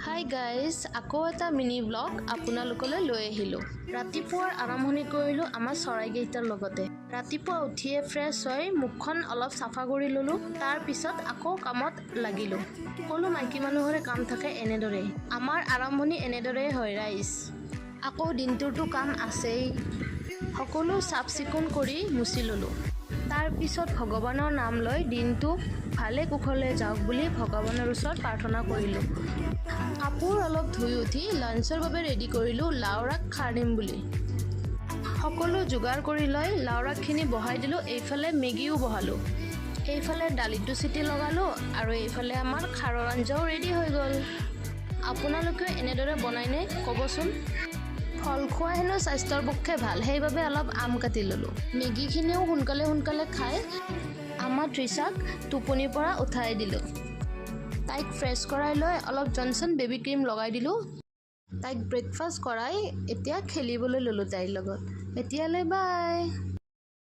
Hi guys, আকৌ এটা mini blog আপোনালোকলৈ লৈ আহিলোঁ। ৰাতিপুৱাৰ আৰম্ভণি কৰিলোঁ আমাৰ চৰাইকেইটাৰ লগতে। ৰাতিপুৱা উঠিয়ে ফ্ৰেছ হৈ মুখখন অলপ চাফা কৰি ল'লোঁ। তাৰপিছত আকৌ কামত লাগিলোঁ। সকলো মাইকী মানুহৰে কাম থাকে এনেদৰেই। আমাৰ আৰম্ভণি এনেদৰেই হয় ৰাইজ। আকৌ দিনটোৰতো কাম আছেই। সকলো চাফ চিকুণ কৰি মুচি ল'লোঁ। তাৰপিছত ভগৱানৰ নাম লৈ দিনটো ভালে কুশলে যাওক বুলি ভগৱানৰ ওচৰত প্ৰাৰ্থনা কৰিলোঁ। কাপোৰ অলপ ধুই উঠি লাঞ্চৰ বাবে ৰেডি কৰিলোঁ লাওৰাক খাৰ দিম বুলি। সকলো যোগাৰ কৰি লৈ লাওৰাকখিনি বহাই দিলোঁ। এইফালে মেগীও বহালোঁ। এইফালে দালিটো চিটি লগালোঁ আৰু এইফালে আমাৰ খাৰৰ আঞ্জাও ৰেডি হৈ গ'ল। আপোনালোকে এনেদৰে বনাইনে ক'বচোন। ফল খোৱা হেনো স্বাস্থ্যৰ পক্ষে ভাল, সেইবাবে অলপ আম কাটি ল'লোঁ। মেগীখিনিও সোনকালে খাই আমাৰ তৃষাক টোপনিৰ পৰা উঠাই দিলোঁ। তাইক ফ্ৰেছ কৰাই লৈ অলপ জনচন বেবী ক্ৰীম লগাই দিলোঁ। তাইক ব্ৰেকফাষ্ট কৰাই এতিয়া খেলিবলৈ ল'লোঁ তাইৰ লগত। এতিয়ালৈ বাই।